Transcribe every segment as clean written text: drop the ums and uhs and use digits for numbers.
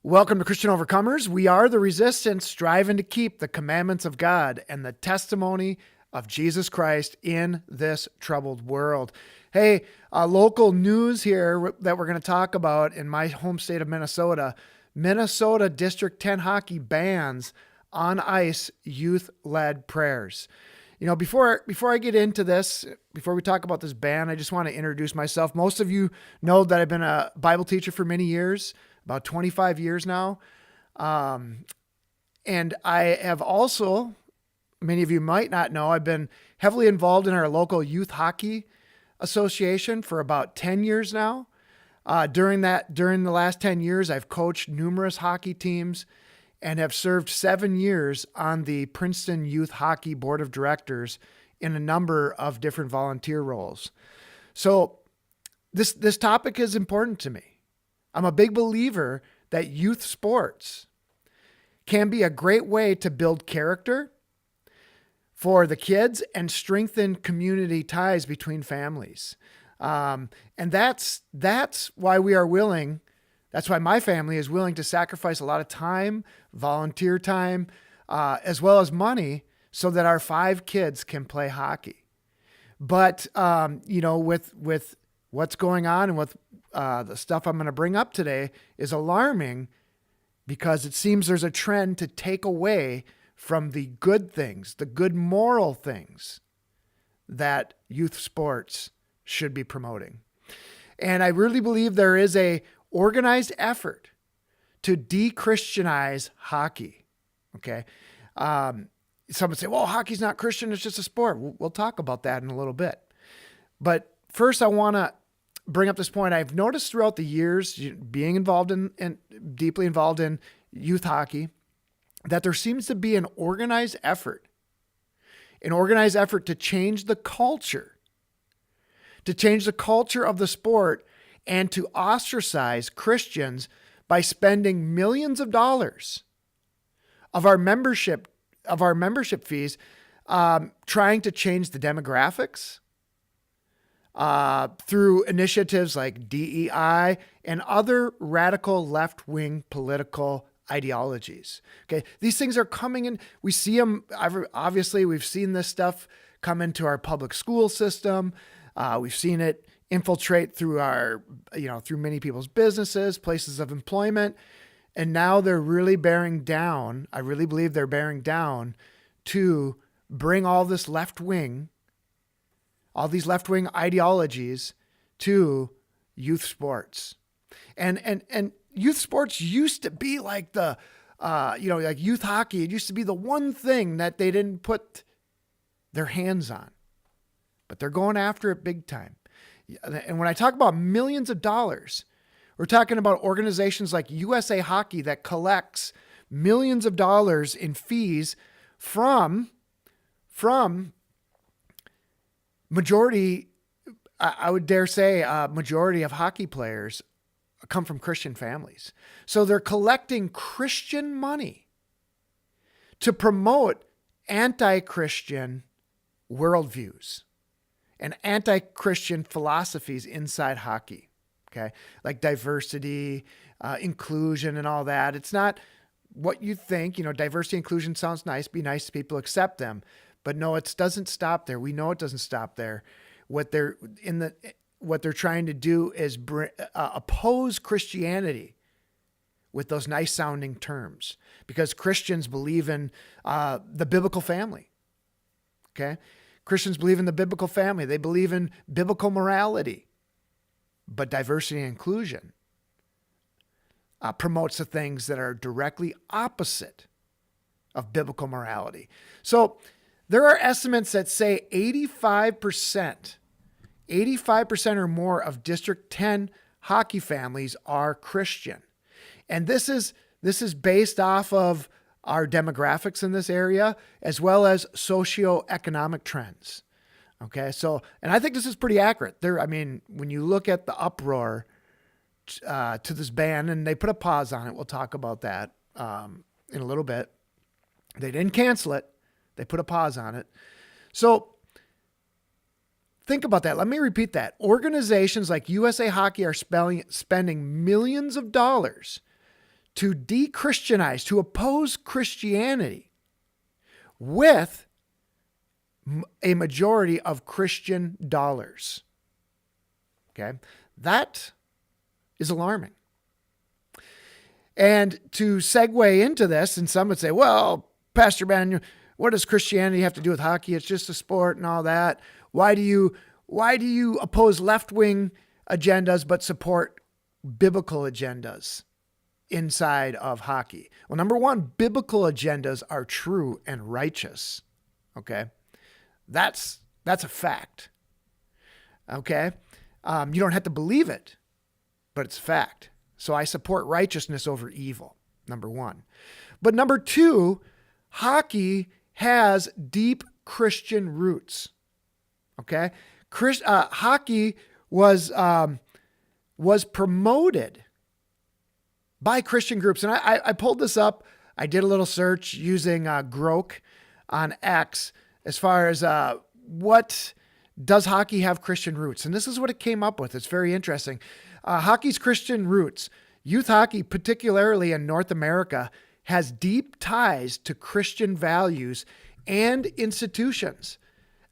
Welcome to Christian Overcomers. We are the resistance, striving to keep the commandments of God and the testimony of Jesus Christ in this troubled world. Hey, local news here that we're going to talk about in my home state of Minnesota. Minnesota District 10 hockey bans on ice youth-led prayers. You know, before I get into this, before we talk about this ban, I just want to introduce myself. Most of you know that I've been a Bible teacher for many years, about 25 years now. And I have also, many of you might not know, I've been heavily involved in our local youth hockey association for about 10 years now. During the last 10 years, I've coached numerous hockey teams and have served 7 years on the Princeton Youth Hockey Board of Directors in a number of different volunteer roles. So this topic is important to me. I'm a big believer that youth sports can be a great way to build character for the kids and strengthen community ties between families. And that's why we are willing. That's why my family is willing to sacrifice a lot of time, volunteer time, as well as money so that our 5 kids can play hockey. But, with what's going on and with the stuff I'm going to bring up today is alarming because it seems there's a trend to take away from the good things, the good moral things that youth sports should be promoting. And I really believe there is a organized effort to de-Christianize hockey. Okay. Some would say, well, hockey's not Christian. It's just a sport. We'll talk about that in a little bit. But first I want to bring up this point. I've noticed throughout the years being involved in deeply involved in youth hockey, that there seems to be an organized effort to change the culture of the sport and to ostracize Christians by spending millions of dollars of our membership fees, trying to change the demographics through initiatives like DEI and other radical left-wing political ideologies. Okay, these things are coming in. We see them. Obviously, we've seen this stuff come into our public school system. We've seen it infiltrate through through many people's businesses, places of employment. And now they're really bearing down. I really believe they're bearing down to bring all these left-wing ideologies to youth sports. And youth sports used to be like like youth hockey. It used to be the one thing that they didn't put their hands on, but they're going after it big time. And when I talk about millions of dollars, we're talking about organizations like USA Hockey that collects millions of dollars in fees from majority, I would dare say, majority of hockey players come from Christian families. So they're collecting Christian money to promote anti-Christian worldviews and anti-Christian philosophies inside hockey. Okay. Like diversity, inclusion and all that. It's not what you think, diversity, inclusion sounds nice. Be nice to people, accept them. But no, it doesn't stop there. We know it doesn't stop there. What they're trying to do is oppose Christianity with those nice sounding terms, because Christians believe in the biblical family. Okay. Christians believe in the biblical family. They believe in biblical morality, but diversity and inclusion promotes the things that are directly opposite of biblical morality. So there are estimates that say 85% or more of District 10 hockey families are Christian. And this is based off of our demographics in this area, as well as socioeconomic trends. Okay. So, and I think this is pretty accurate when you look at the uproar to this ban, and they put a pause on it. We'll talk about that in a little bit. They didn't cancel it. They put a pause on it. So think about that. Let me repeat that. Organizations like USA Hockey are spending millions of dollars to de-Christianize, to oppose Christianity with a majority of Christian dollars. Okay, that is alarming. And to segue into this, and some would say, well, Pastor Ben, what does Christianity have to do with hockey? It's just a sport and all that. Why do you oppose left-wing agendas but support biblical agendas inside of hockey? Well, number one, biblical agendas are true and righteous. Okay, that's a fact. Okay, you don't have to believe it, but it's a fact. So I support righteousness over evil, number one. But number two, hockey has deep Christian roots. Okay, hockey was promoted by Christian groups, and I pulled this up. I did a little search using Grok on X as far as what does hockey have Christian roots, and this is what it came up with. It's very interesting. Hockey's Christian roots. Youth hockey, particularly in North America, has deep ties to Christian values and institutions,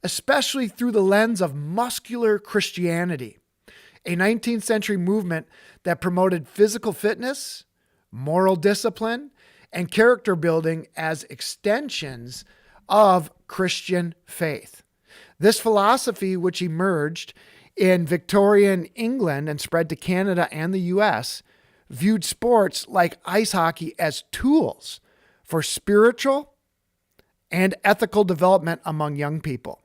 especially through the lens of muscular Christianity, a 19th century movement that promoted physical fitness, moral discipline, and character building as extensions of Christian faith. This philosophy, which emerged in Victorian England and spread to Canada and the US, viewed sports like ice hockey as tools for spiritual and ethical development among young people.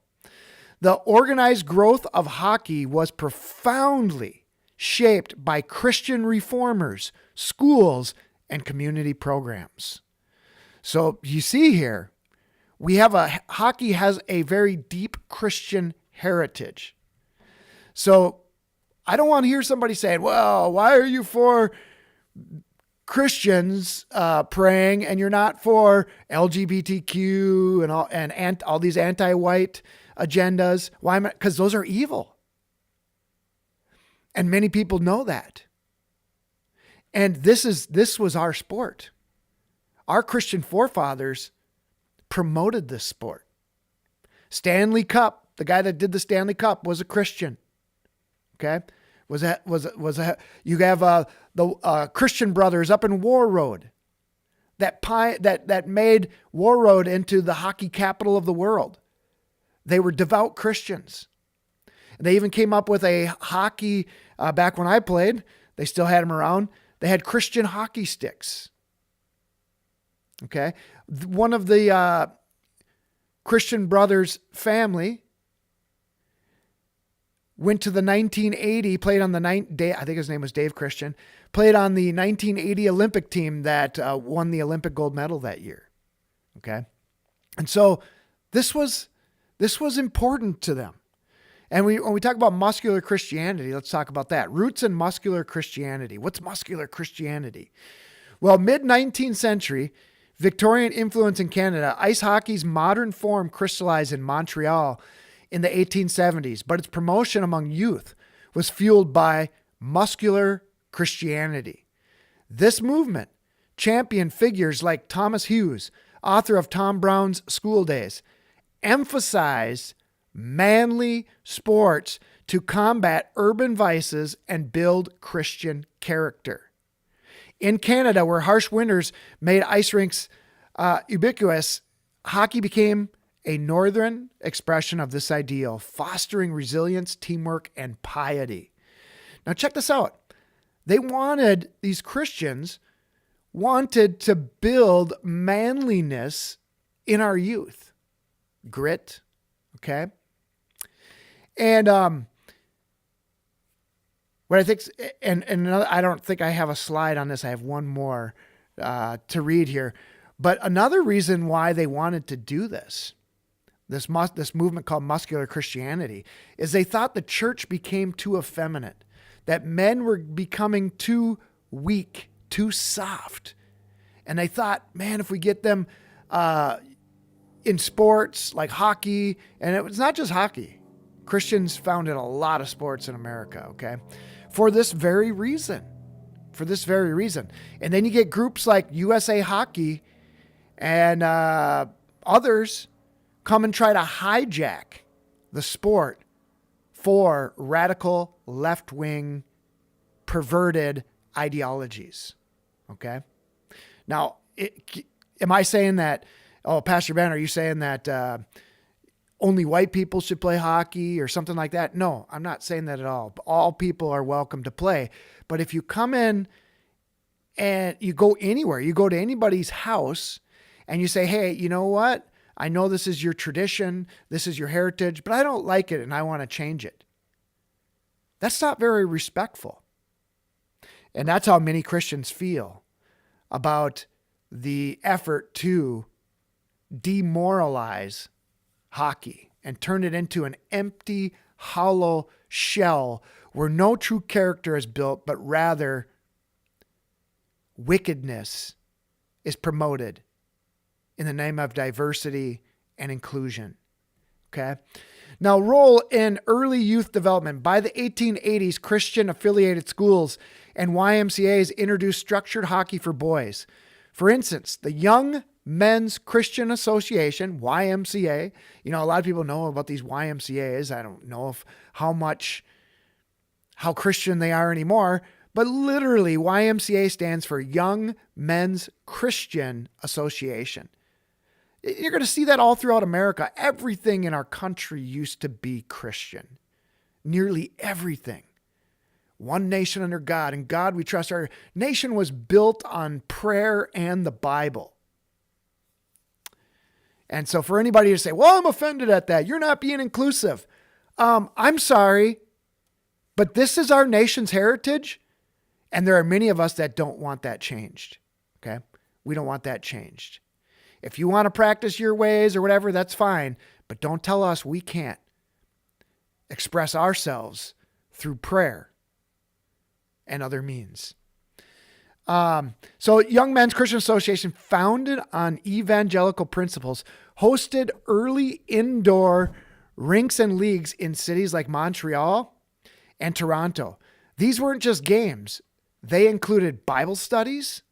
The organized growth of hockey was profoundly shaped by Christian reformers, schools, and community programs. So you see here, hockey has a very deep Christian heritage. So I don't want to hear somebody saying, well, why are you for Christians praying and you're not for LGBTQ and all these anti-white agendas? Why? Because those are evil. And many people know that. And this was our sport. Our Christian forefathers promoted this sport. Stanley Cup, the guy that did the Stanley Cup was a Christian. Okay, you have the Christian Brothers up in Warroad that made Warroad into the hockey capital of the world. They were devout Christians. They even came up with a hockey back when I played. They still had them around. They had Christian hockey sticks. Okay, one of the Christian Brothers family went to the 1980, played on I think his name was Dave Christian, played on the 1980 Olympic team that won the Olympic gold medal that year. Okay. And so this was important to them. And when we talk about muscular Christianity, let's talk about that. Roots in muscular Christianity. What's muscular Christianity? Well, mid-19th century, Victorian influence in Canada, ice hockey's modern form crystallized in Montreal in the 1870s, but its promotion among youth was fueled by muscular Christianity. This movement championed figures like Thomas Hughes, author of Tom Brown's School Days, emphasized manly sports to combat urban vices and build Christian character. In Canada, where harsh winters made ice rinks ubiquitous, hockey became a northern expression of this ideal, fostering resilience, teamwork, and piety. Now check this out. These Christians wanted to build manliness in our youth. Grit, okay? And what I think, and another, I don't think I have a slide on this. I have one more to read here. But another reason why they wanted to do this movement called muscular Christianity, is they thought the church became too effeminate, that men were becoming too weak, too soft. And they thought, man, if we get them in sports like hockey, and it was not just hockey. Christians founded a lot of sports in America, okay? For this very reason. for this very reason. And then you get groups like USA Hockey and others come and try to hijack the sport for radical left-wing perverted ideologies. Okay. Now, am I saying that, oh, Pastor Ben, are you saying that only white people should play hockey or something like that? No, I'm not saying that at all. All people are welcome to play. But if you come in and you go anywhere, you go to anybody's house and you say, hey, you know what? I know this is your tradition, this is your heritage, but I don't like it and I want to change it. That's not very respectful. And that's how many Christians feel about the effort to demoralize hockey and turn it into an empty, hollow shell where no true character is built, but rather wickedness is promoted in the name of diversity and inclusion. Okay. Now, role in early youth development. By the 1880s, Christian affiliated schools and YMCAs introduced structured hockey for boys. For instance, the Young Men's Christian Association, YMCA. You know, a lot of people know about these YMCAs. I don't know how Christian they are anymore, but literally YMCA stands for Young Men's Christian Association. You're going to see that all throughout America. Everything in our country used to be Christian. Nearly everything. One nation under God. In God we trust. Our nation was built on prayer and the Bible. And so for anybody to say, well, I'm offended at that, you're not being inclusive. I'm sorry, but this is our nation's heritage. And there are many of us that don't want that changed. Okay? We don't want that changed. If you want to practice your ways or whatever, that's fine. But don't tell us we can't express ourselves through prayer and other means. So Young Men's Christian Association, founded on evangelical principles, hosted early indoor rinks and leagues in cities like Montreal and Toronto. These weren't just games. They included Bible studies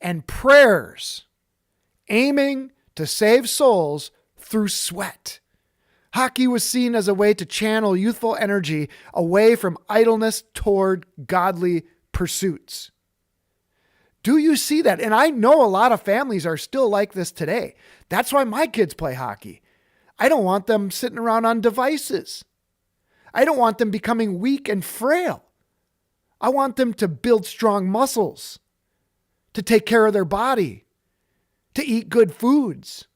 and prayers aiming to save souls through sweat. Hockey was seen as a way to channel youthful energy away from idleness toward godly pursuits. Do you see that? And I know a lot of families are still like this today. That's why my kids play hockey. I don't want them sitting around on devices. I don't want them becoming weak and frail. I want them to build strong muscles, to take care of their body, to eat good foods.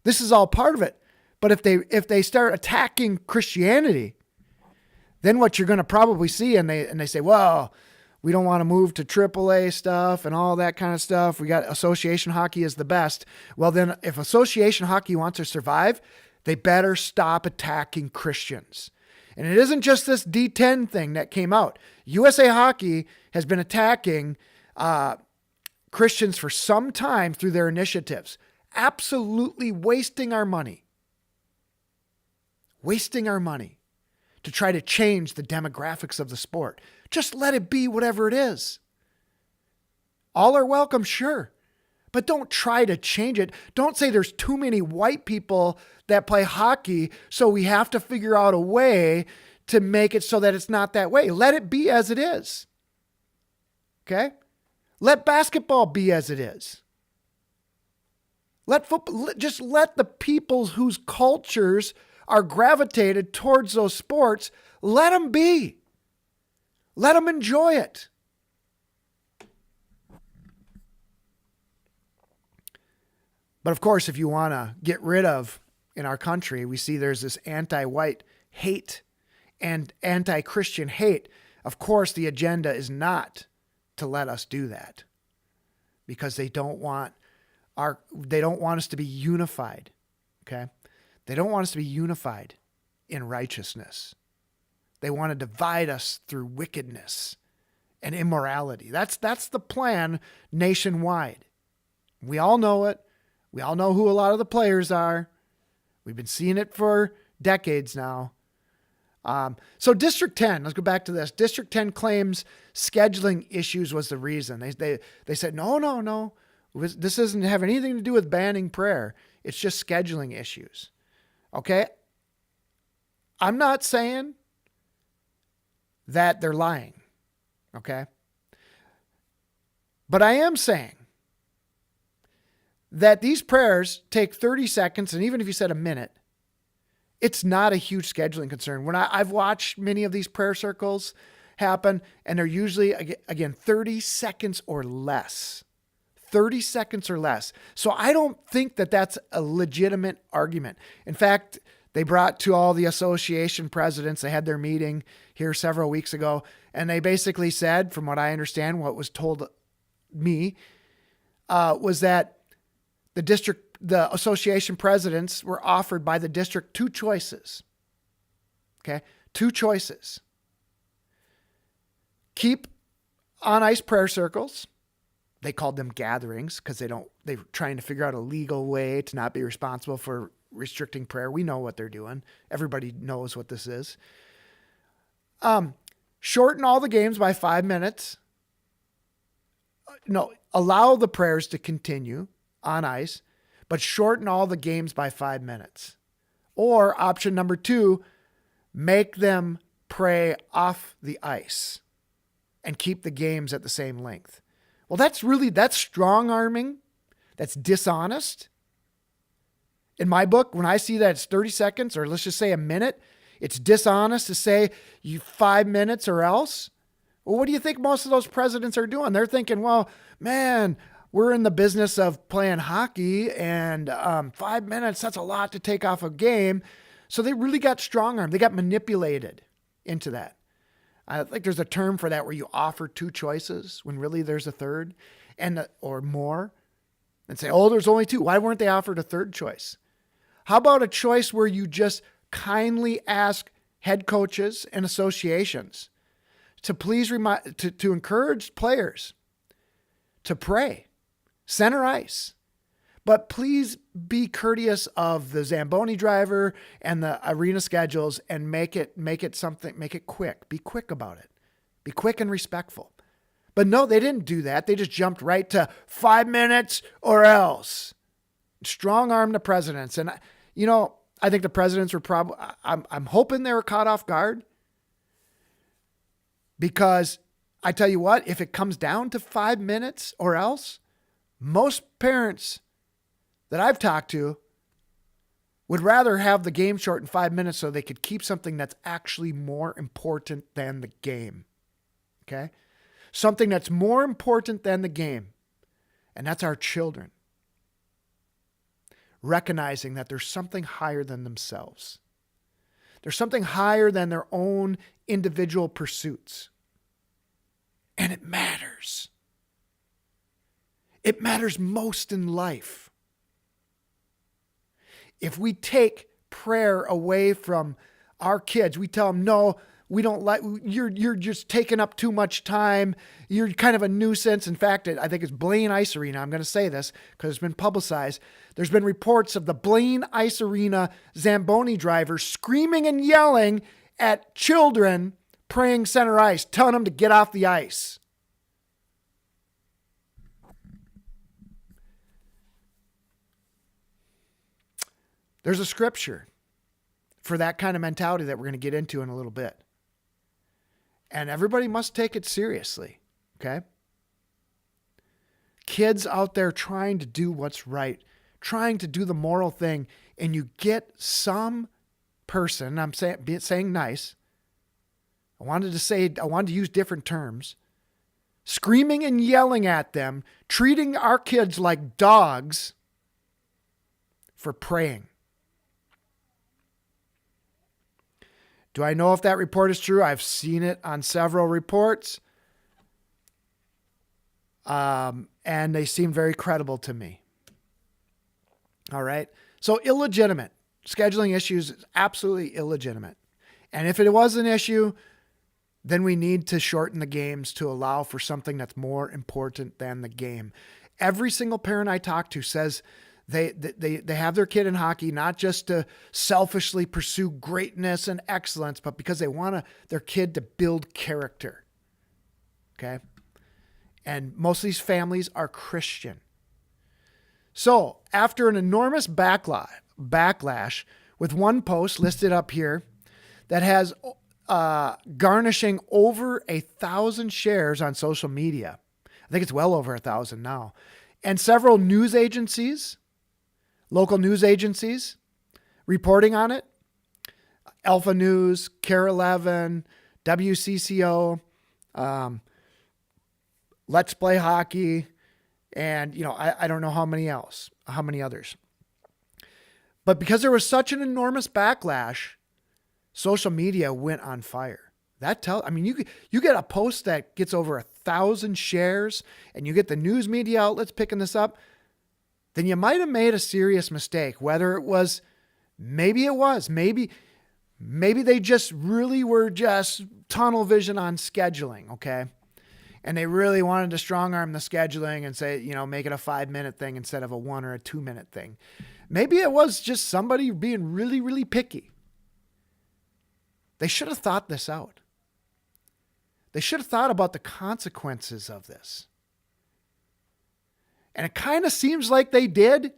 This is all part of it. But if they start attacking Christianity, then what you're going to probably see, and they say, well, we don't want to move to AAA stuff and all that kind of stuff. We got association hockey is the best. Well, then if association hockey wants to survive, they better stop attacking Christians. And it isn't just this D10 thing that came out. USA Hockey has been attacking Christians for some time through their initiatives, absolutely wasting our money to try to change the demographics of the sport. Just let it be whatever it is. All are welcome, sure, but don't try to change it. Don't say there's too many white people that play hockey, so we have to figure out a way to make it so that it's not that way. Let it be as it is. Okay? Let basketball be as it is. Let football, just let the peoples whose cultures are gravitated towards those sports, let them be. Let them enjoy it. But of course, if you want to get rid of, in our country, we see there's this anti-white hate and anti-Christian hate. Of course, the agenda is not to let us do that, because they don't want us to be unified. Okay? They don't want us to be unified in righteousness. They want to divide us through wickedness and immorality. That's the plan nationwide. We all know it. We all know who a lot of the players are. We've been seeing it for decades now. So District 10, let's go back to this. District 10 claims scheduling issues was the reason. They said, no. This doesn't have anything to do with banning prayer. It's just scheduling issues. Okay? I'm not saying that they're lying. Okay? But I am saying that these prayers take 30 seconds, and even if you said a minute, it's not a huge scheduling concern. When I've watched many of these prayer circles happen, and they're usually, again, 30 seconds or less. 30 seconds or less. So I don't think that that's a legitimate argument. In fact, they brought to all the association presidents, they had their meeting here several weeks ago, and they basically said, from what I understand, what was told me, was that the association presidents were offered by the district two choices. Okay? Two choices. Keep on ice prayer circles. They called them gatherings because they were trying to figure out a legal way to not be responsible for restricting prayer. We know what they're doing. Everybody knows what this is. Shorten all the games by 5 minutes. No, allow the prayers to continue on ice, but shorten all the games by 5 minutes. Or option number 2, make them pray off the ice and keep the games at the same length. Well, that's strong arming. That's dishonest. In my book, when I see that it's 30 seconds, or let's just say a minute, it's dishonest to say you 5 minutes or else. Well, what do you think most of those presidents are doing? They're thinking, well, man, we're in the business of playing hockey, and 5 minutes, that's a lot to take off a game. So they really got strong armed. They got manipulated into that. I think there's a term for that where you offer two choices when really there's a third or more, and say, oh, there's only two. Why weren't they offered a third choice? How about a choice where you just kindly ask head coaches and associations to please to encourage players to pray, center ice, but please be courteous of the Zamboni driver and the arena schedules and make it quick. Be quick about it. Be quick and respectful. But no, they didn't do that. They just jumped right to 5 minutes or else. Strong arm the presidents. And, I think the presidents were probably, I'm hoping they were caught off guard, because I tell you what, if it comes down to 5 minutes or else, most parents that I've talked to would rather have the game shortened 5 minutes so they could keep something that's actually more important than the game. Okay? Something that's more important than the game. And that's our children. Recognizing that there's something higher than themselves. There's something higher than their own individual pursuits. And it matters. It matters most in life. If we take prayer away from our kids, we tell them, no, we don't like, you're just taking up too much time. You're kind of a nuisance. In fact, I think it's Blaine Ice Arena. I'm going to say this because it's been publicized. There's been reports of the Blaine Ice Arena Zamboni driver screaming and yelling at children praying center ice, telling them to get off the ice. There's a scripture for that kind of mentality that we're going to get into in a little bit. And everybody must take it seriously, okay? Kids out there trying to do what's right, trying to do the moral thing, and you get some person, I'm saying nice, I wanted to use different terms, screaming and yelling at them, treating our kids like dogs for praying. Do I know if that report is true? I've seen it on several reports. And they seem very credible to me. All right. So illegitimate. Scheduling issues is absolutely illegitimate. And if it was an issue, then we need to shorten the games to allow for something that's more important than the game. Every single parent I talk to says They have their kid in hockey, not just to selfishly pursue greatness and excellence, but because they want their kid to build character. Okay. And most of these families are Christian. So after an enormous backlash with one post listed up here that has garnishing over 1,000 shares on social media. I think it's well over 1,000 now. And several news agencies, local news agencies, reporting on it. Alpha News, KARE 11, WCCO, Let's Play Hockey, and I don't know how many others. But because there was such an enormous backlash, social media went on fire. You get a post that gets over 1,000 shares and you get the news media outlets picking this up, then you might have made a serious mistake. Maybe they just really were just tunnel vision on scheduling. Okay. And they really wanted to strong arm the scheduling and say, make it a 5-minute thing instead of a 1 or a 2-minute thing. Maybe it was just somebody being really, really picky. They should have thought this out. They should have thought about the consequences of this. And it kind of seems like they did.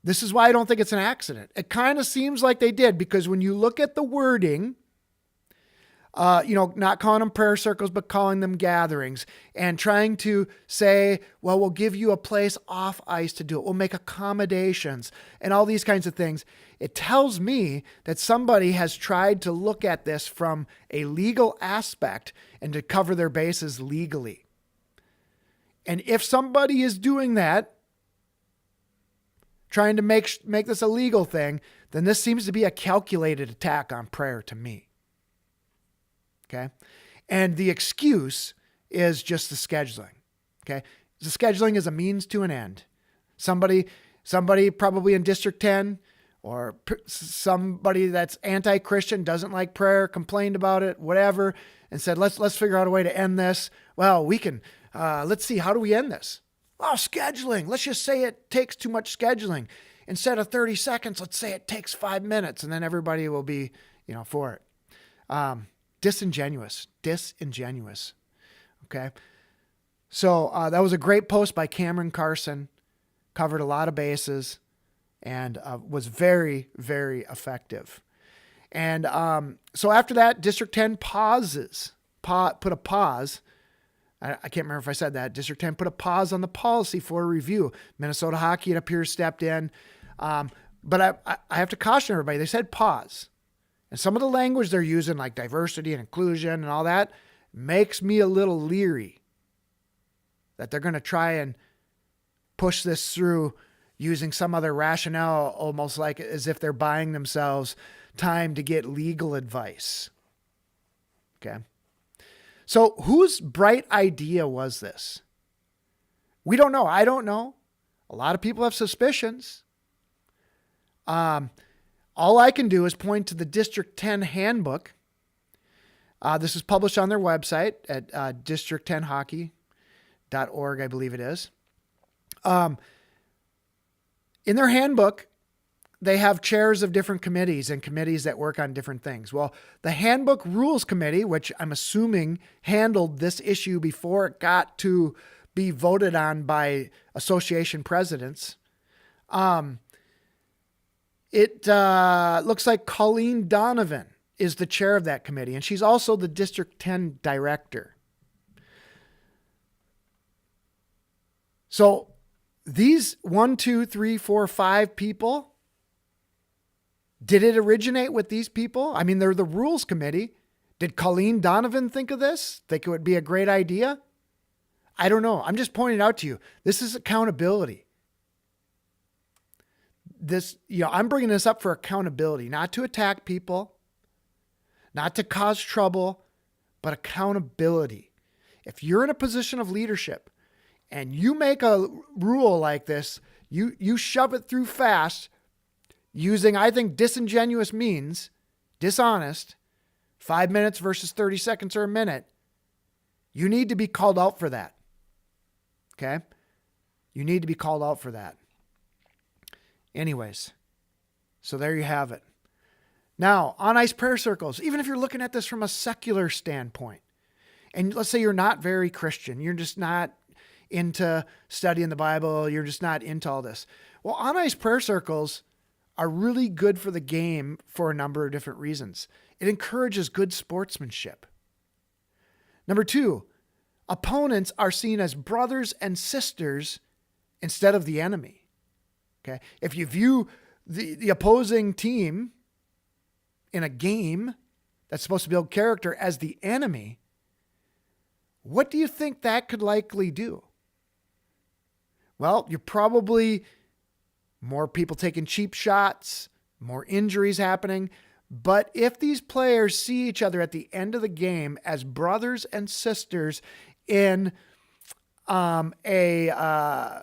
This is why I don't think it's an accident. It kind of seems like they did, because when you look at the wording, not calling them prayer circles, but calling them gatherings, and trying to say, well, we'll give you a place off ice to do it. We'll make accommodations and all these kinds of things. It tells me that somebody has tried to look at this from a legal aspect and to cover their bases legally. And if somebody is doing that, trying to make this a legal thing, then this seems to be a calculated attack on prayer to me. Okay. And the excuse is just the scheduling. Okay. The scheduling is a means to an end. Somebody probably in District 10 or somebody that's anti-Christian, doesn't like prayer, complained about it, whatever, and said, let's figure out a way to end this. Well, we can, let's see, how do we end this? Oh, scheduling. Let's just say it takes too much scheduling. Instead of 30 seconds, let's say it takes 5 minutes, and then everybody will be, for it. Disingenuous. Okay. So that was a great post by Cameron Carson, covered a lot of bases, and was very, very effective. And so after that, District 10 put a pause. I can't remember if I said that. District 10 put a pause on the policy for review. Minnesota Hockey, it appears, stepped in. But I have to caution everybody. They said pause. And some of the language they're using, like diversity and inclusion and all that, makes me a little leery that they're going to try and push this through using some other rationale, almost like as if they're buying themselves time to get legal advice. Okay. So whose bright idea was this? We don't know. I don't know. A lot of people have suspicions. All I can do is point to the District 10 handbook. This is published on their website at district10hockey.org, I believe it is. In their handbook, they have chairs of different committees and committees that work on different things. Well, the Handbook Rules Committee, which I'm assuming handled this issue before it got to be voted on by association presidents, it looks like Colleen Donovan is the chair of that committee, and she's also the District 10 director. So these 1, 2, 3, 4, 5 people, did it originate with these people? I mean, they're the Rules Committee. Did Colleen Donovan think of this? Think it would be a great idea? I don't know. I'm just pointing out to you. This is accountability. I'm bringing this up for accountability, not to attack people, not to cause trouble, but accountability. If you're in a position of leadership and you make a rule like this, you shove it through fast using, I think, disingenuous means, dishonest, 5 minutes versus 30 seconds or a minute, you need to be called out for that. Okay? You need to be called out for that. Anyways, so there you have it. Now, on ice prayer circles, even if you're looking at this from a secular standpoint, and let's say you're not very Christian, you're just not into studying the Bible, you're just not into all this. Well, on ice prayer circles are really good for the game for a number of different reasons. It encourages good sportsmanship. Number two, opponents are seen as brothers and sisters instead of the enemy. Okay. If you view the opposing team in a game that's supposed to build character as the enemy, what do you think that could likely do? Well, you're probably more people taking cheap shots, more injuries happening. But if these players see each other at the end of the game as brothers and sisters in a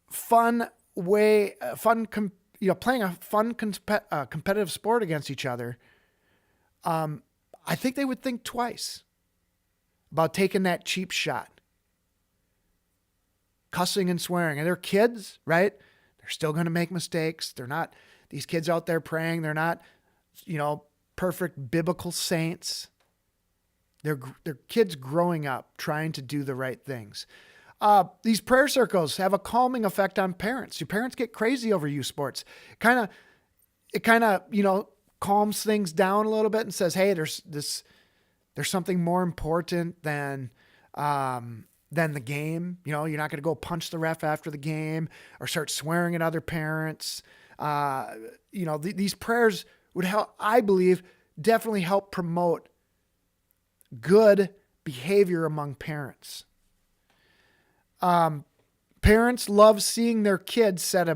fun way, playing a fun competitive sport against each other, I think they would think twice about taking that cheap shot. Cussing and swearing. And they're kids, right? They're still going to make mistakes. They're not, these kids out there praying, they're not, perfect biblical saints. They're kids growing up, trying to do the right things. These prayer circles have a calming effect on parents. Your parents get crazy over youth sports. It kind of, calms things down a little bit and says, hey, there's something more important than the game. You're not going to go punch the ref after the game or start swearing at other parents. These prayers would help, I believe, definitely help promote good behavior among parents. Parents love seeing their kids set a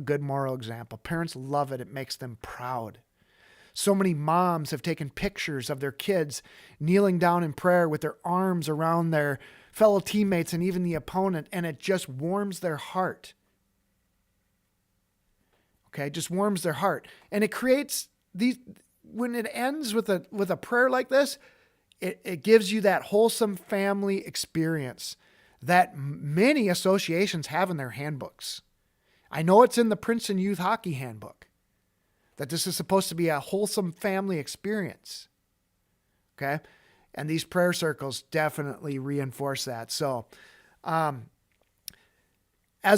good moral example. Parents love it. It makes them proud. So many moms have taken pictures of their kids kneeling down in prayer with their arms around their fellow teammates and even the opponent, and it just warms their heart. Okay, it just warms their heart. And it creates these, when it ends with a prayer like this, it gives you that wholesome family experience that many associations have in their handbooks. I know it's in the Princeton Youth Hockey Handbook that this is supposed to be a wholesome family experience. Okay? And these prayer circles definitely reinforce that. So, as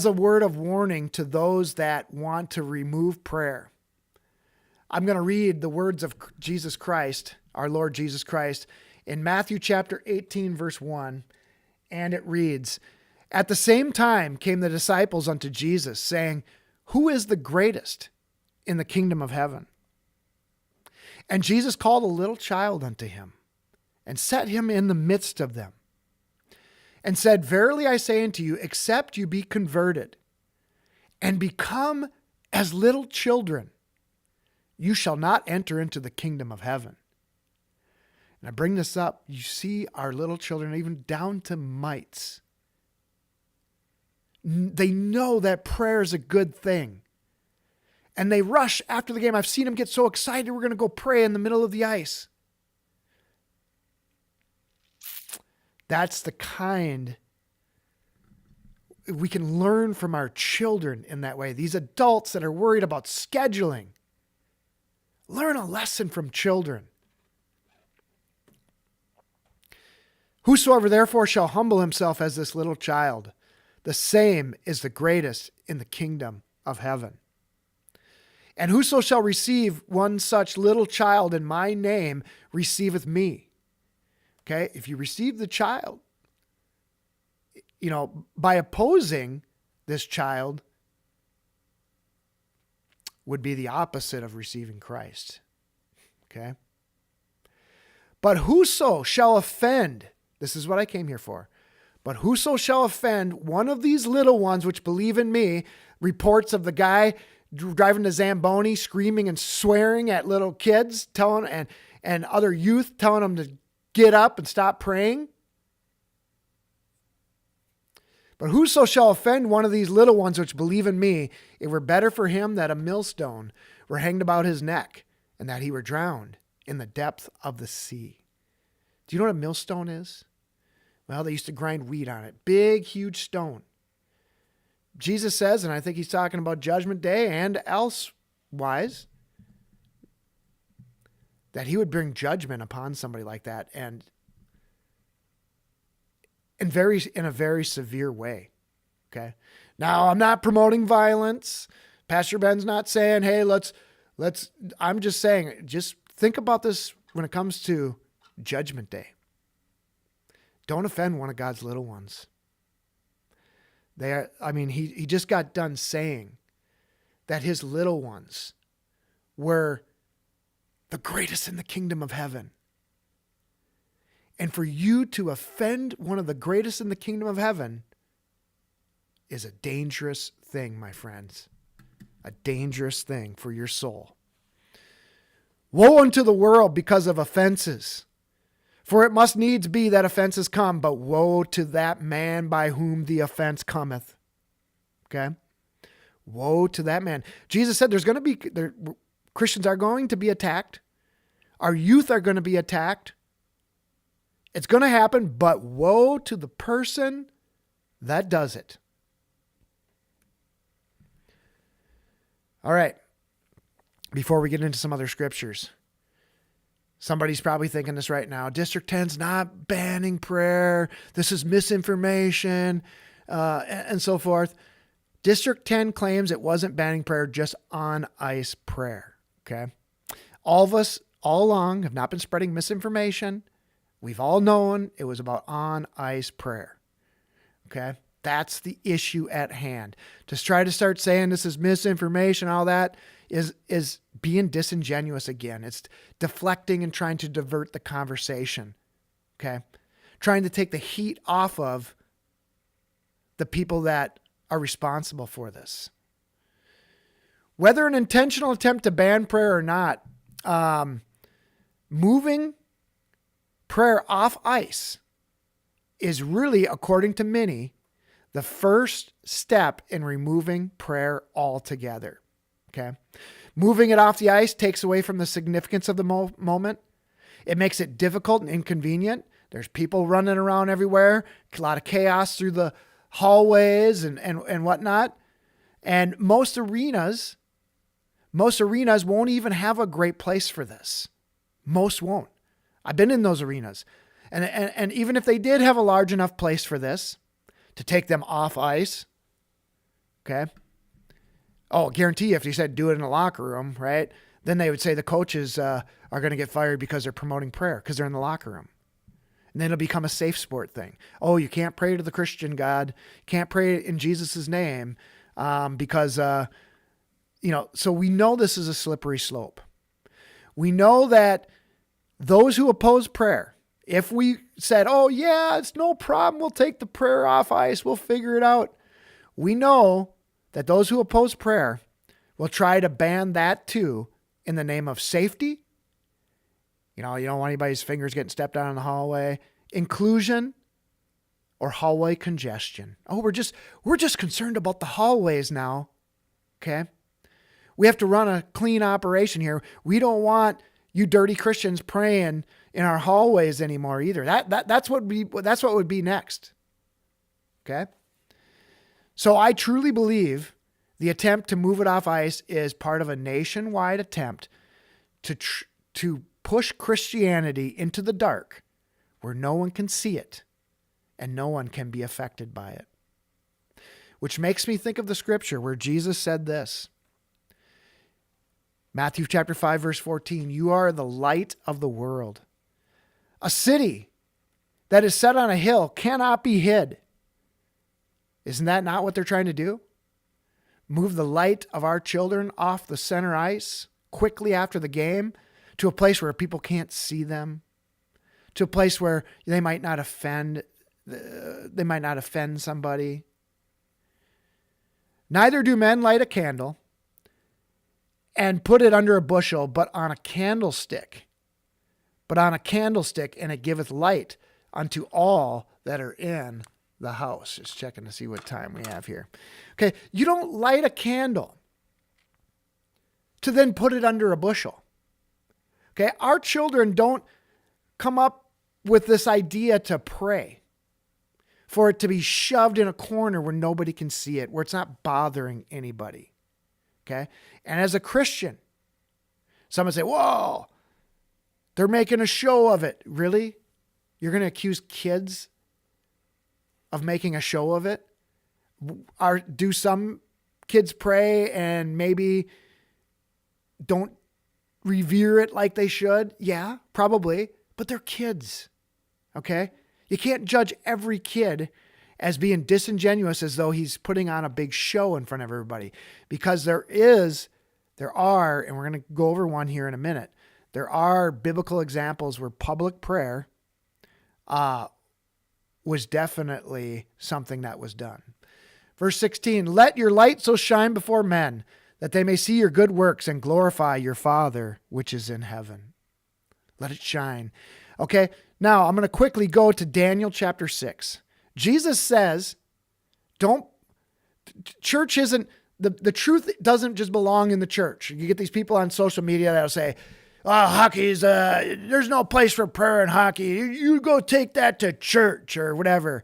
a word of warning to those that want to remove prayer, I'm going to read the words of Jesus Christ, our Lord Jesus Christ, in Matthew chapter 18, verse 1. And it reads, "At the same time came the disciples unto Jesus, saying, Who is the greatest in the kingdom of heaven? And Jesus called a little child unto him, and set him in the midst of them, and said, Verily I say unto you, except you be converted, and become as little children, you shall not enter into the kingdom of heaven." And I bring this up, you see our little children, even down to mites. They know that prayer is a good thing. And they rush after the game. I've seen them get so excited, we're going to go pray in the middle of the ice. That's the kind we can learn from our children in that way. These adults that are worried about scheduling, learn a lesson from children. "Whosoever therefore shall humble himself as this little child, the same is the greatest in the kingdom of heaven. And whoso shall receive one such little child in my name receiveth me." Okay, if you receive the child, by opposing this child would be the opposite of receiving Christ. Okay? "But whoso shall offend," this is what I came here for, "but whoso shall offend one of these little ones which believe in me," reports of the guy driving the Zamboni, screaming and swearing at little kids, and other youth telling them to get up and stop praying. "But whoso shall offend one of these little ones which believe in me, it were better for him that a millstone were hanged about his neck, and that he were drowned in the depth of the sea." Do you know what a millstone is? Well, they used to grind wheat on it. Big, huge stone. Jesus says, and I think he's talking about Judgment Day and elsewise, that he would bring judgment upon somebody like that, and in a very severe way. Okay. Now, I'm not promoting violence. Pastor Ben's not saying, hey, I'm just saying, just think about this when it comes to Judgment Day. Don't offend one of God's little ones. He just got done saying that his little ones were the greatest in the kingdom of heaven. And for you to offend one of the greatest in the kingdom of heaven is a dangerous thing, my friends. A dangerous thing for your soul. Woe unto the world because of offenses. For it must needs be that offenses come, but woe to that man by whom the offense cometh. Okay? Woe to that man. Jesus said Christians are going to be attacked. Our youth are going to be attacked. It's going to happen, but woe to the person that does it. All right. Before we get into some other scriptures, somebody's probably thinking this right now. District 10's not banning prayer. This is misinformation, and so forth. District 10 claims it wasn't banning prayer, just on ice prayer. Okay. All of us all along have not been spreading misinformation. We've all known it was about on ice prayer. Okay. That's the issue at hand. To try to start saying this is misinformation, all that is being disingenuous again. It's deflecting and trying to divert the conversation. Okay. Trying to take the heat off of the people that are responsible for this. Whether an intentional attempt to ban prayer or not, moving prayer off ice is really, according to many, the first step in removing prayer altogether. Okay. Moving it off the ice takes away from the significance of the moment. It makes it difficult and inconvenient. There's people running around everywhere, a lot of chaos through the hallways and whatnot. And most arenas won't even have a great place for this. Most won't. I've been in those arenas. And even if they did have a large enough place for this, to take them off ice, okay? Oh, I guarantee you if you said do it in a locker room, right? Then they would say the coaches are going to get fired because they're promoting prayer because they're in the locker room. And then it'll become a safe sport thing. Oh, you can't pray to the Christian God. Can't pray in Jesus' name because, so we know this is a slippery slope. We know that those who oppose prayer, if we said, oh yeah, it's no problem, we'll take the prayer off ice, we'll figure it out. We know that those who oppose prayer will try to ban that too in the name of safety. You don't want anybody's fingers getting stepped on in the hallway. Inclusion or hallway congestion. Oh, we're just concerned about the hallways now. Okay. We have to run a clean operation here. We don't want you dirty Christians praying in our hallways anymore either. That's what would be next. Okay. So I truly believe the attempt to move it off ice is part of a nationwide attempt to push Christianity into the dark where no one can see it and no one can be affected by it. Which makes me think of the scripture where Jesus said this. Matthew chapter 5, verse 14, you are the light of the world. A city that is set on a hill cannot be hid. Isn't that not what they're trying to do? Move the light of our children off the center ice quickly after the game to a place where people can't see them, to a place where they might not offend somebody. Neither do men light a candle and put it under a bushel, but on a candlestick. And it giveth light unto all that are in the house. Just checking to see what time we have here. Okay, you don't light a candle to then put it under a bushel. Okay, our children don't come up with this idea to pray. for it to be shoved in a corner where nobody can see it, where it's not bothering anybody. Okay? And as a Christian, someone say, whoa, they're making a show of it. Really? You're going to accuse kids of making a show of it? Do some kids pray and maybe don't revere it like they should? Yeah, probably. But they're kids. Okay? You can't judge every kid as being disingenuous as though he's putting on a big show in front of everybody. Because there are, and we're going to go over one here in a minute, there are biblical examples where public prayer was definitely something that was done. Verse 16, let your light so shine before men that they may see your good works and glorify your Father which is in heaven. Let it shine. Okay, now I'm going to quickly go to Daniel chapter 6. Jesus says, church isn't, the truth doesn't just belong in the church. You get these people on social media that'll say, hockey's, there's no place for prayer in hockey. You go take that to church or whatever.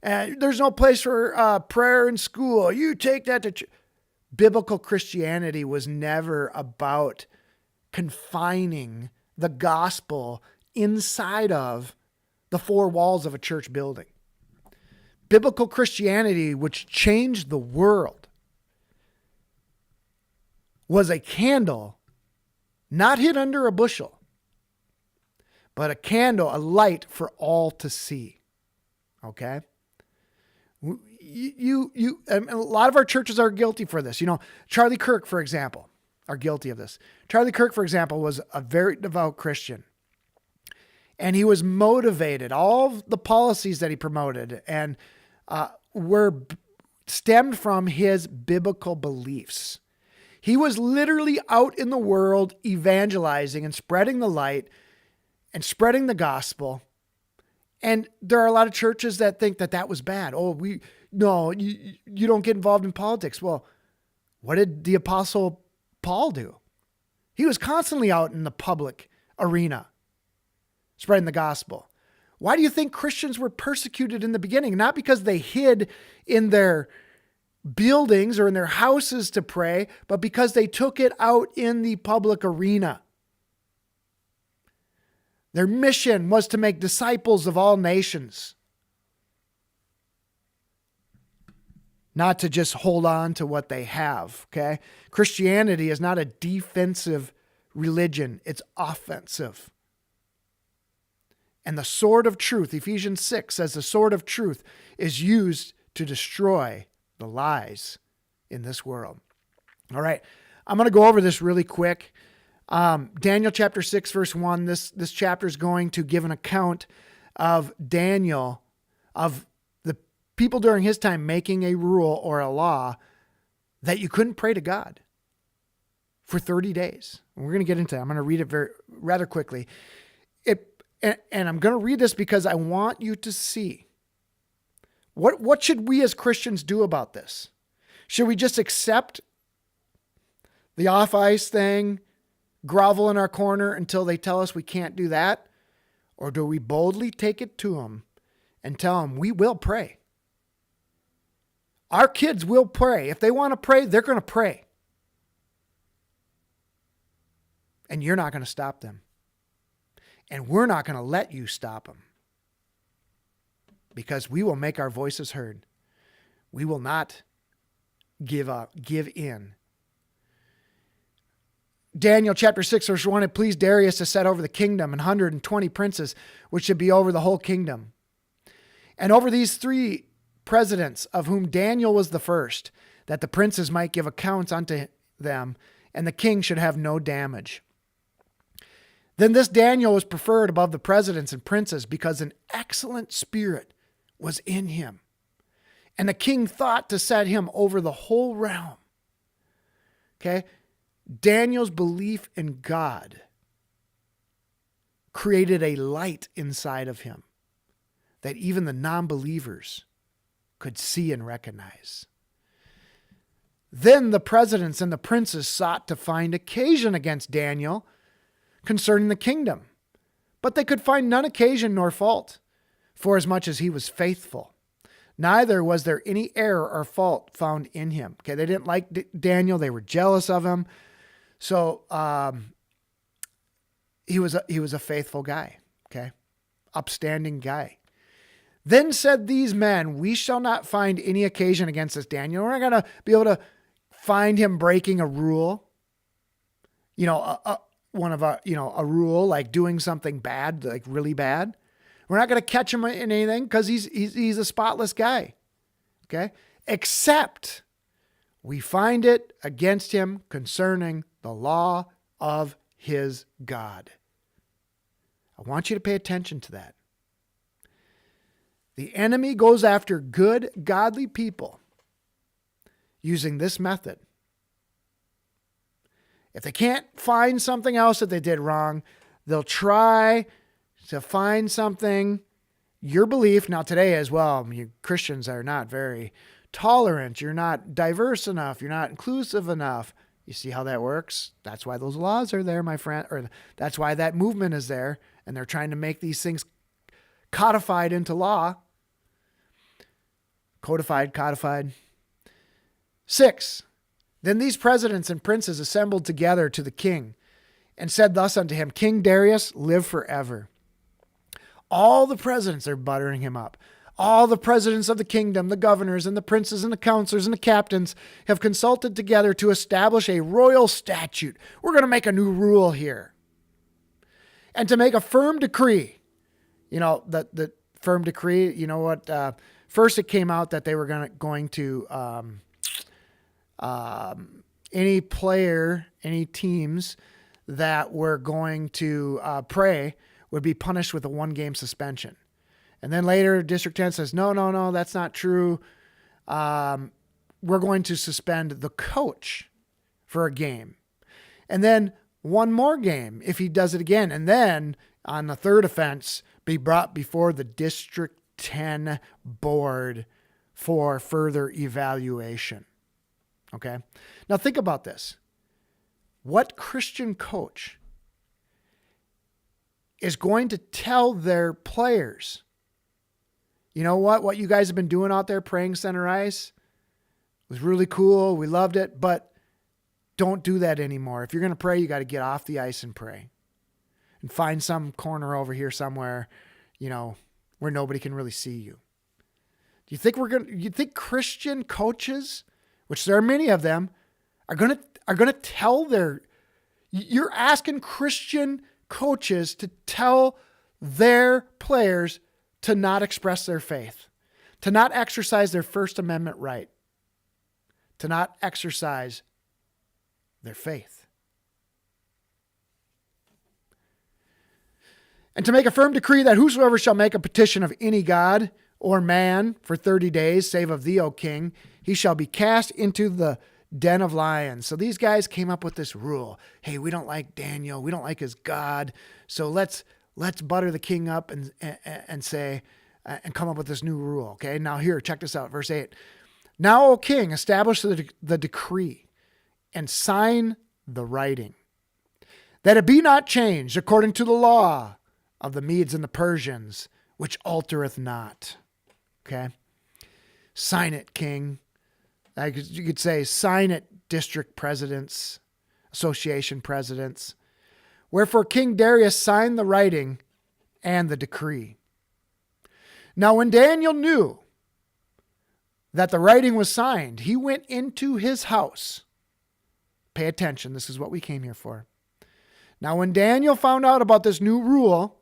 And there's no place for prayer in school. You take that to church. Biblical Christianity was never about confining the gospel inside of the four walls of a church building. Biblical Christianity, which changed the world, was a candle not hid under a bushel, but a candle, a light for all to see. Okay? And a lot of our churches are guilty for this. You know, Charlie Kirk, for example, are guilty of this. Charlie Kirk, for example, was a very devout Christian. And he was motivated. All of the policies that he promoted and were stemmed from his biblical beliefs. He was literally out in the world evangelizing and spreading the light and spreading the gospel. And there are a lot of churches that think that that was bad. You don't get involved in politics. Well, what did the Apostle Paul do? He was constantly out in the public arena spreading the gospel. Why do you think Christians were persecuted in the beginning? Not because they hid in their buildings or in their houses to pray, but because they took it out in the public arena. Their mission was to make disciples of all nations. Not to just hold on to what they have, okay? Christianity is not a defensive religion. It's offensive. And the sword of truth, Ephesians 6 says the sword of truth is used to destroy the lies in this world. All right, I'm going to go over this really quick. Daniel chapter 6, verse 1, this chapter is going to give an account of Daniel, of the people during his time making a rule or a law that you couldn't pray to God for 30 days. And we're going to get into that. I'm going to read it rather quickly. And I'm going to read this because I want you to see what should we as Christians do about this? Should we just accept the off ice thing, grovel in our corner until they tell us we can't do that? Or do we boldly take it to them and tell them we will pray? Our kids will pray. If they want to pray, they're going to pray. And you're not going to stop them. And we're not going to let you stop them. Because we will make our voices heard. We will not give in. Daniel chapter 6, verse 1, it pleased Darius to set over the kingdom 120 princes, which should be over the whole kingdom. And over these 3 presidents, of whom Daniel was the first, that the princes might give accounts unto them, and the king should have no damage. Then this Daniel was preferred above the presidents and princes because an excellent spirit was in him. And the king thought to set him over the whole realm. Okay? Daniel's belief in God created a light inside of him that even the non-believers could see and recognize. Then the presidents and the princes sought to find occasion against Daniel concerning the kingdom, but they could find none occasion nor fault, forasmuch as he was faithful. Neither was there any error or fault found in him. Okay, they didn't like Daniel. They were jealous of him. So he was a faithful guy. Okay, upstanding guy. Then said these men, we shall not find any occasion against this Daniel. We're not going to be able to find him breaking a rule. A rule, like doing something bad, like really bad. We're not going to catch him in anything because he's a spotless guy. Okay. Except we find it against him concerning the law of his God. I want you to pay attention to that. The enemy goes after good, godly people using this method. If they can't find something else that they did wrong, they'll try to find something, your belief. Now today as well, Christians are not very tolerant. You're not diverse enough. You're not inclusive enough. You see how that works? That's why those laws are there, my friend, or that's why that movement is there. And they're trying to make these things codified into law. Codified. 6. Then these presidents and princes assembled together to the king and said thus unto him, King Darius, live forever. All the presidents are buttering him up. All the presidents of the kingdom, the governors and the princes and the counselors and the captains have consulted together to establish a royal statute. We're going to make a new rule here. And to make a firm decree. The firm decree, first it came out that they were going to any player, any teams that were going to pray would be punished with a 1-game suspension. And then later District 10 says, no, that's not true. We're going to suspend the coach for a game. And then one more game if he does it again. And then on the third offense, be brought before the District 10 board for further evaluation. Okay. Now think about this. What Christian coach is going to tell their players, you know what you guys have been doing out there praying center ice was really cool. We loved it, but don't do that anymore. If you're going to pray, you got to get off the ice and pray and find some corner over here somewhere, where nobody can really see you. Do you think Christian coaches, which there are many of them, are going to tell you're asking Christian coaches to tell their players to not express their faith, to not exercise their First Amendment right, to not exercise their faith. And to make a firm decree that whosoever shall make a petition of any god or man for 30 days, save of thee, O king, he shall be cast into the den of lions. So these guys came up with this rule. Hey, we don't like Daniel. We don't like his God. So let's butter the king up and say, and come up with this new rule. Okay. Now here, check this out. Verse 8. Now, O king, establish the decree and sign the writing, that it be not changed according to the law of the Medes and the Persians, which altereth not. Okay. Sign it, king. You could say, sign it, district presidents, association presidents. Wherefore King Darius signed the writing and the decree. Now when Daniel knew that the writing was signed, he went into his house. Pay attention, this is what we came here for. Now when Daniel found out about this new rule,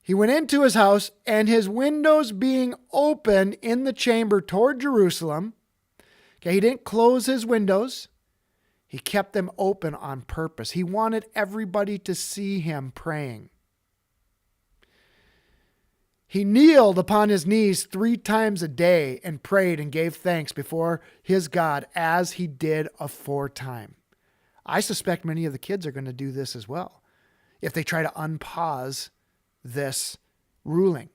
he went into his house, and his windows being open in the chamber toward Jerusalem. Okay, he didn't close his windows. He kept them open on purpose. He wanted everybody to see him praying. He kneeled upon his knees 3 times a day and prayed and gave thanks before his God as he did aforetime. I suspect many of the kids are going to do this as well if they try to unpause this ruling.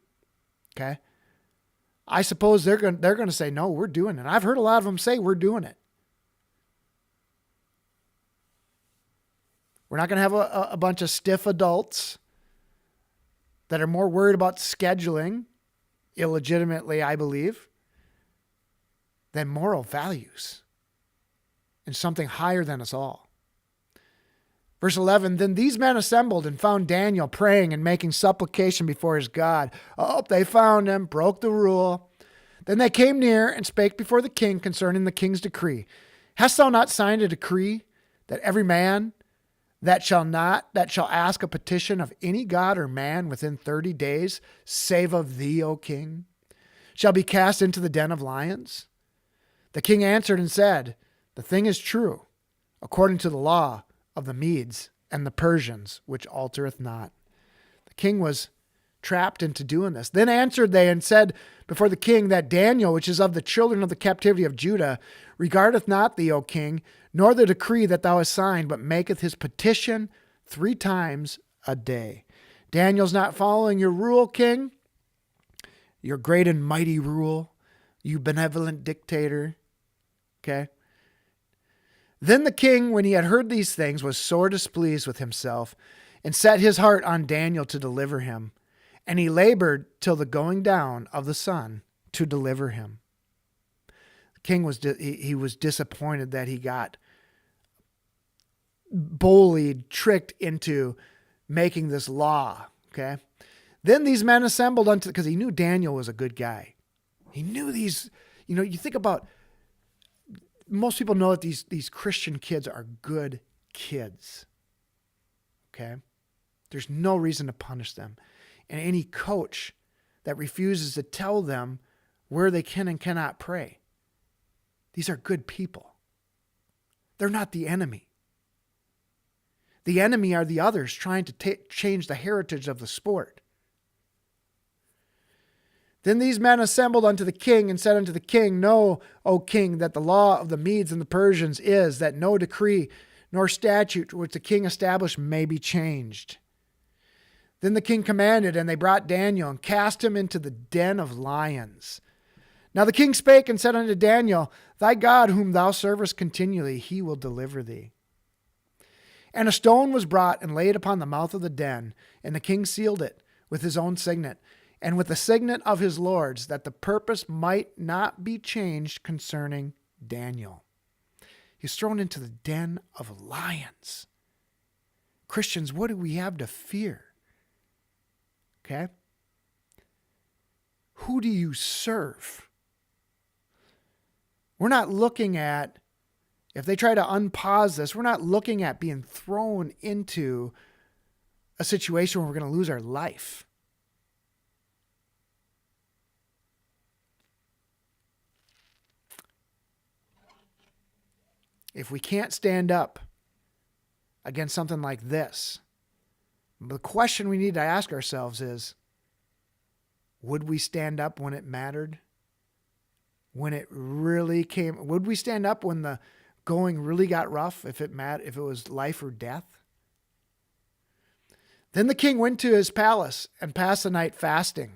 Okay. I suppose they're going to say, no, we're doing it. I've heard a lot of them say we're doing it. We're not going to have a bunch of stiff adults that are more worried about scheduling illegitimately, I believe, than moral values and something higher than us all. Verse 11, then these men assembled and found Daniel praying and making supplication before his God. Oh, they found him, broke the rule. Then they came near and spake before the king concerning the king's decree. Hast thou not signed a decree that every man that shall ask a petition of any god or man within 30 days, save of thee, O king, shall be cast into the den of lions? The king answered and said, the thing is true, according to the law of the Medes and the Persians, which altereth not. The king was trapped into doing this. Then answered they and said before the king that Daniel, which is of the children of the captivity of Judah, regardeth not thee, O king, nor the decree that thou hast signed, but maketh his petition 3 times a day. Daniel's not following your rule, king, your great and mighty rule, you benevolent dictator. Okay. Then the king, when he had heard these things, was sore displeased with himself, and set his heart on Daniel to deliver him. And he labored till the going down of the sun to deliver him. The king was disappointed that he got bullied, tricked into making this law. Okay. Then these men assembled because he knew Daniel was a good guy. He knew these, you think about, most people know that these Christian kids are good kids. Okay? There's no reason to punish them. And any coach that refuses to tell them where they can and cannot pray, these are good people. They're not the enemy. The enemy are the others trying to change the heritage of the sport. Then these men assembled unto the king and said unto the king, know, O king, that the law of the Medes and the Persians is that no decree nor statute which the king established may be changed. Then the king commanded, and they brought Daniel and cast him into the den of lions. Now the king spake and said unto Daniel, thy God whom thou servest continually, he will deliver thee. And a stone was brought and laid upon the mouth of the den, and the king sealed it with his own signet, and with the signet of his lords, that the purpose might not be changed concerning Daniel. He's thrown into the den of lions. Christians, what do we have to fear? Okay? Who do you serve? We're not looking at, if they try to unpause this, we're not looking at being thrown into a situation where we're going to lose our life. If we can't stand up against something like this, the question we need to ask ourselves is, would we stand up when it mattered? When it really came, would we stand up when the going really got rough, if it was life or death? Then the king went to his palace and passed the night fasting.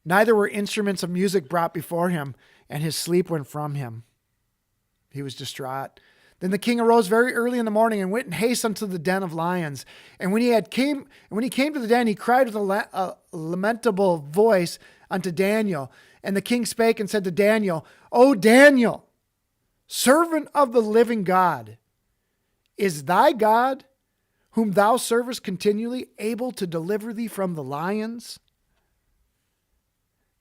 Neither were instruments of music brought before him, and his sleep went from him. He was distraught. Then the king arose very early in the morning and went in haste unto the den of lions. And when he came to the den, he cried with a lamentable voice unto Daniel. And the king spake and said to Daniel, O Daniel, servant of the living God, is thy God, whom thou servest continually, able to deliver thee from the lions?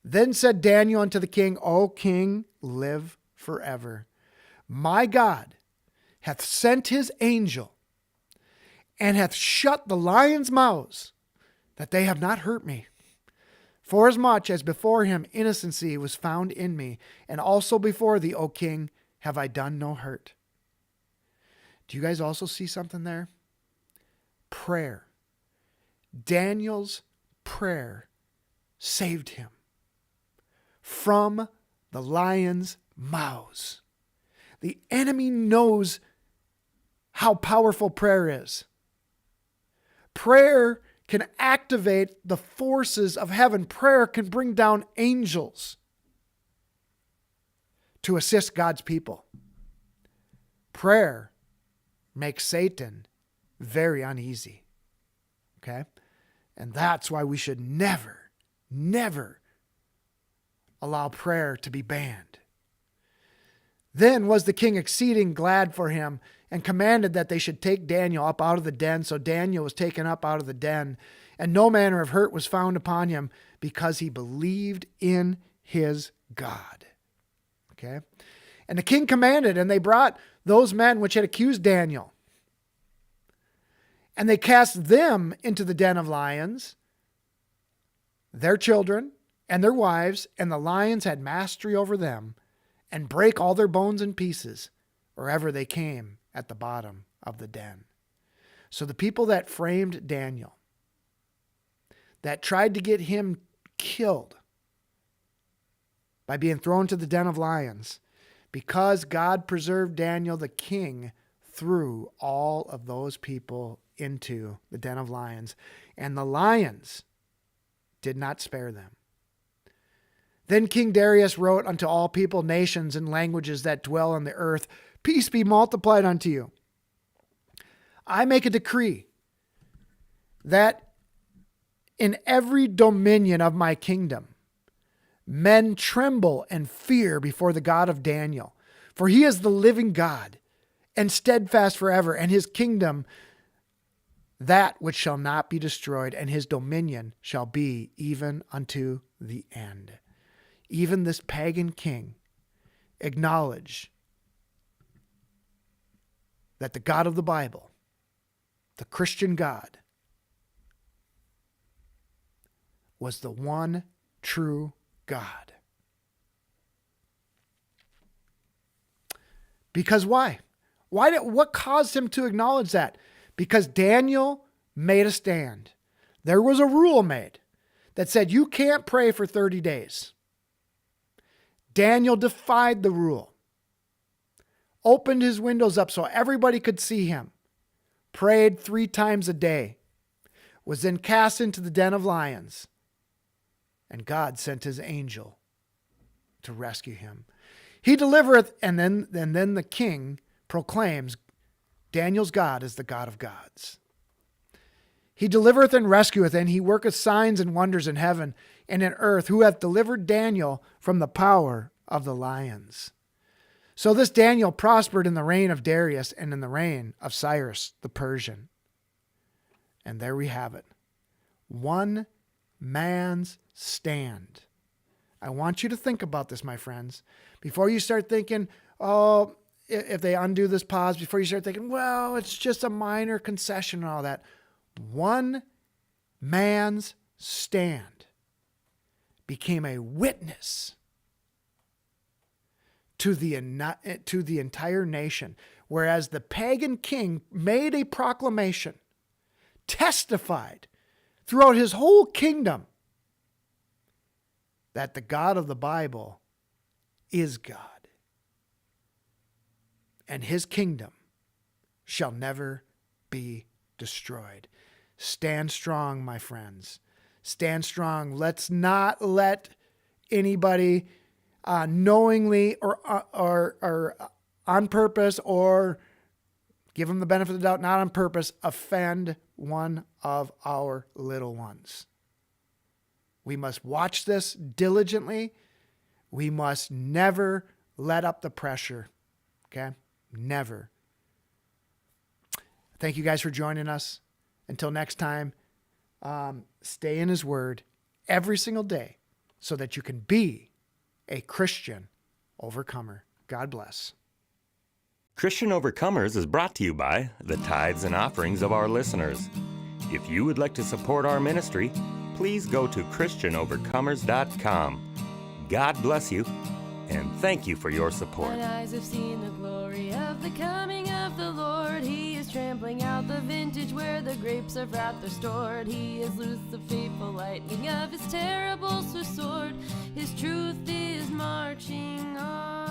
Then said Daniel unto the king, O king, live forever. My God hath sent his angel and hath shut the lions' mouths, that they have not hurt me. Forasmuch as before him innocency was found in me, and also before thee, O king, have I done no hurt. Do you guys also see something there? Prayer. Daniel's prayer saved him from the lions' mouths. The enemy knows how powerful prayer is. Prayer can activate the forces of heaven. Prayer can bring down angels to assist God's people. Prayer makes Satan very uneasy. Okay? And that's why we should never, never allow prayer to be banned. Then was the king exceeding glad for him, and commanded that they should take Daniel up out of the den. So Daniel was taken up out of the den, and no manner of hurt was found upon him, because he believed in his God. Okay? And the king commanded, and they brought those men which had accused Daniel, and they cast them into the den of lions, their children and their wives, and the lions had mastery over them, and brake all their bones in pieces, wherever they came at the bottom of the den. So the people that framed Daniel, that tried to get him killed by being thrown to the den of lions, because God preserved Daniel the king, threw all of those people into the den of lions, and the lions did not spare them. Then King Darius wrote unto all people, nations, and languages that dwell on the earth, peace be multiplied unto you. I make a decree that in every dominion of my kingdom, men tremble and fear before the God of Daniel, for he is the living God, and steadfast forever, and his kingdom that which shall not be destroyed, and his dominion shall be even unto the end. Even this pagan king acknowledged that the God of the Bible, the Christian God, was the one true God. Because why? What caused him to acknowledge that? Because Daniel made a stand. There was a rule made that said you can't pray for 30 days. Daniel defied the rule, opened his windows up so everybody could see him, prayed 3 times a day, was then cast into the den of lions, and God sent his angel to rescue him. He delivereth, and then the king proclaims Daniel's God is the God of gods. He delivereth and rescueth, and he worketh signs and wonders in heaven and in earth, who hath delivered Daniel from the power of the lions. So this Daniel prospered in the reign of Darius and in the reign of Cyrus the Persian. And there we have it. One man's stand. I want you to think about this, my friends. Before you start thinking, oh, if they undo this pause, before you start thinking, well, it's just a minor concession and all that. One man's stand became a witness to the entire nation, whereas the pagan king made a proclamation, testified throughout his whole kingdom that the God of the Bible is God, and his kingdom shall never be destroyed. Stand strong, my friends. Stand strong. Let's not let anybody knowingly or on purpose, or give them the benefit of the doubt, not on purpose, offend one of our little ones. We must watch this diligently. We must never let up the pressure. Okay? Never. Thank you guys for joining us. Until next time, stay in his word every single day so that you can be a Christian overcomer. God bless. Christian Overcomers is brought to you by the tithes and offerings of our listeners. If you would like to support our ministry, please go to ChristianOvercomers.com. God bless you, and thank you for your support. Mine eyes have seen the glory of the coming of the Lord. He is trampling out the vintage where the grapes of wrath are stored. He has loosed the fateful lightning of his terrible sword. His truth is marching on.